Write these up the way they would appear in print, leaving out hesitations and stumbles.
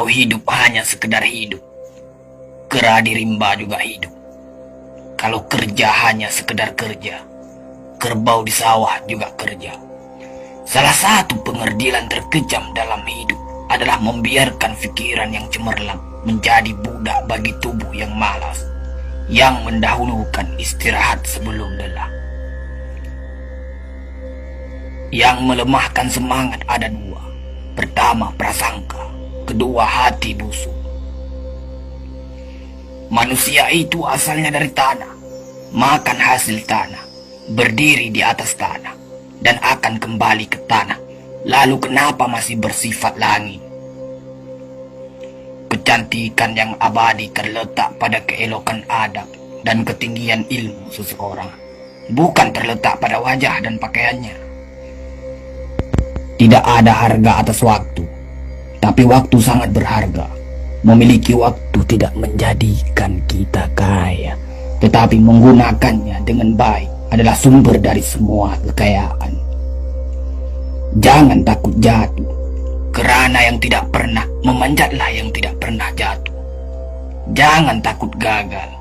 Kalau hidup hanya sekedar hidup, kera di rimba juga hidup. Kalau kerja hanya sekedar kerja, kerbau di sawah juga kerja. Salah satu pengerdilan terkejam dalam hidup adalah membiarkan pikiran yang cemerlang menjadi budak bagi tubuh yang malas, yang mendahulukan istirahat sebelum lelah. Yang melemahkan semangat ada dua. Pertama, prasangka. Kedua, hati busuk. Manusia itu asalnya dari tanah, makan hasil tanah, berdiri di atas tanah, dan akan kembali ke tanah. Lalu kenapa masih bersifat langit? Kecantikan yang abadi terletak pada keelokan adab dan ketinggian ilmu seseorang, bukan terletak pada wajah dan pakaiannya. Tidak ada harga atas waktu, tapi waktu sangat berharga. Memiliki waktu tidak menjadikan kita kaya, tetapi menggunakannya dengan baik adalah sumber dari semua kekayaan. Jangan takut jatuh, kerana yang tidak pernah memanjatlah yang tidak pernah jatuh. Jangan takut gagal,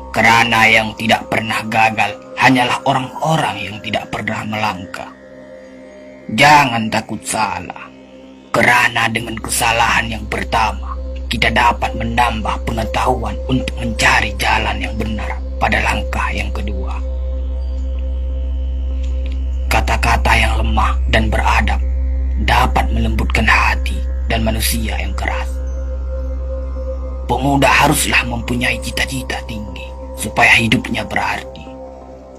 kerana yang tidak pernah gagal hanyalah orang-orang yang tidak pernah melangkah. Jangan takut salah, kerana dengan kesalahan yang pertama, kita dapat menambah pengetahuan untuk mencari jalan yang benar pada langkah yang kedua. Kata-kata yang lemah dan beradab dapat melembutkan hati dan manusia yang keras. Pemuda haruslah mempunyai cita-cita tinggi supaya hidupnya berarti.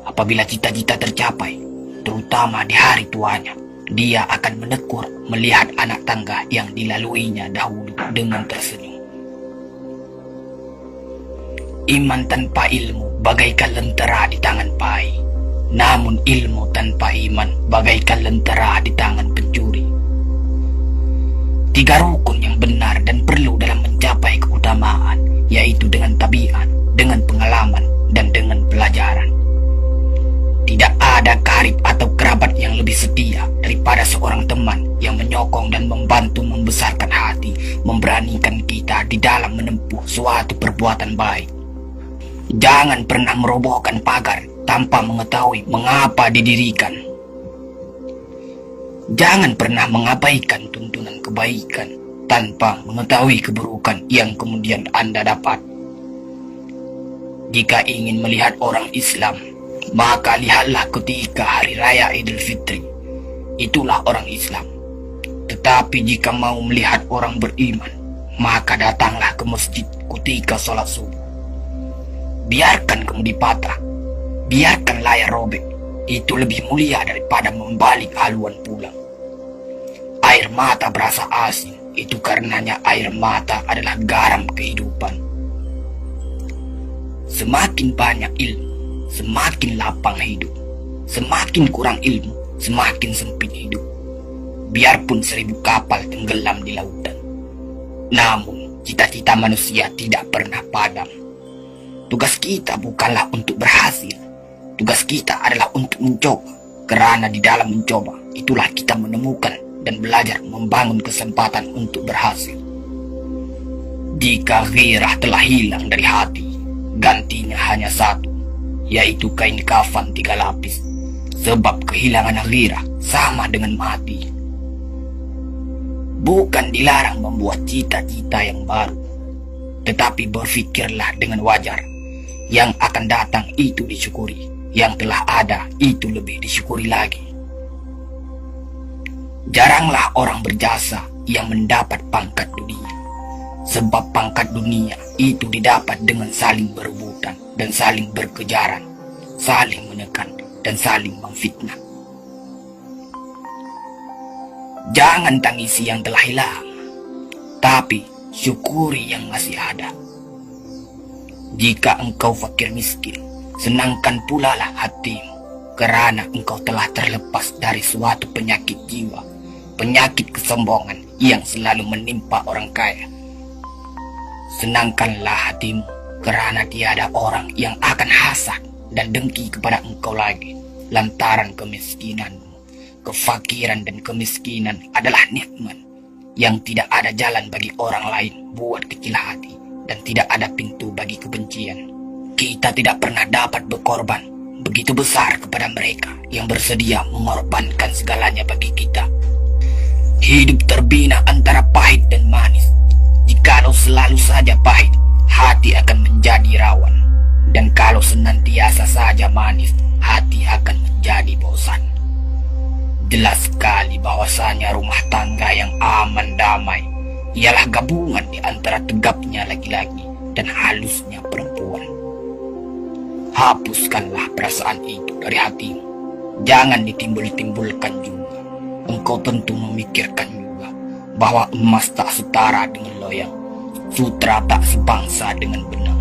Apabila cita-cita tercapai, terutama di hari tuanya, dia akan menekur melihat anak tangga yang dilaluinya dahulu dengan tersenyum. Iman tanpa ilmu bagaikan lentera di tangan pai, namun ilmu tanpa iman bagaikan lentera di tangan pencuri. Tiga rukun yang benar dan perlu dalam mencapai keutamaan, yaitu dengan tabiat, dengan pengalaman, dan dengan pelajaran. Tidak ada karib atau kerabat yang lebih setia daripada seorang teman yang menyokong dan membantu membesarkan hati, memberanikan kita di dalam menempuh suatu perbuatan baik. Jangan pernah merobohkan pagar tanpa mengetahui mengapa didirikan. Jangan pernah mengabaikan tuntunan kebaikan tanpa mengetahui keburukan yang kemudian Anda dapat. Jika ingin melihat orang Islam, maka lihatlah ketika hari raya Idul Fitri. Itulah orang Islam. Tetapi jika mau melihat orang beriman, maka datanglah ke masjid ketika sholat subuh. Biarkan kemudi patah, biarkan layar robek. Itu lebih mulia daripada membalik haluan pulang. Air mata berasa asin, itu karenanya air mata adalah garam kehidupan. Semakin banyak ilmu, semakin lapang hidup. Semakin kurang ilmu, semakin sempit hidup. Biarpun 1000 kapal tenggelam di lautan, namun cita-cita manusia tidak pernah padam. Tugas kita bukanlah untuk berhasil. Tugas kita adalah untuk mencoba. Kerana di dalam mencoba, itulah kita menemukan dan belajar membangun kesempatan untuk berhasil. Jika ghirah telah hilang dari hati, gantinya hanya satu, yaitu kain kafan 3 lapis. Sebab kehilangan ghirah sama dengan mati. Bukan dilarang membuat cita-cita yang baru, tetapi berfikirlah dengan wajar. Yang akan datang itu disyukuri, yang telah ada itu lebih disyukuri lagi. Jaranglah orang berjasa yang mendapat pangkat dunia, sebab pangkat dunia itu didapat dengan saling berebutan dan saling berkejaran, saling menekan dan saling memfitnah. Jangan tangisi yang telah hilang, tapi syukuri yang masih ada. Jika engkau fakir miskin, senangkan pula lah hatimu, kerana engkau telah terlepas dari suatu penyakit jiwa, penyakit kesombongan yang selalu menimpa orang kaya. Senangkanlah hatimu, kerana tiada orang yang akan hasad dan dengki kepada engkau lagi, lantaran kemiskinanmu. Kefakiran dan kemiskinan adalah nikmat, yang tidak ada jalan bagi orang lain buat kecil hati, dan tidak ada pintu bagi kebencian. Kita tidak pernah dapat berkorban begitu besar kepada mereka yang bersedia mengorbankan segalanya bagi kita. Hidup terbina antara pahit dan manis. Jikalau selalu saja pahit, hati akan menjadi rawan. Dan kalau senantiasa saja manis, hati akan menjadi bosan. Jelas sekali bahwasanya rumah tangga yang aman damai ialah gabungan di antara tegapnya laki-laki dan halusnya perempuan. Hapuskanlah perasaan itu dari hatimu. Jangan ditimbul-timbulkan juga. Engkau tentu memikirkan juga bahwa emas tak setara dengan loyang, sutra tak sebangsa dengan benang.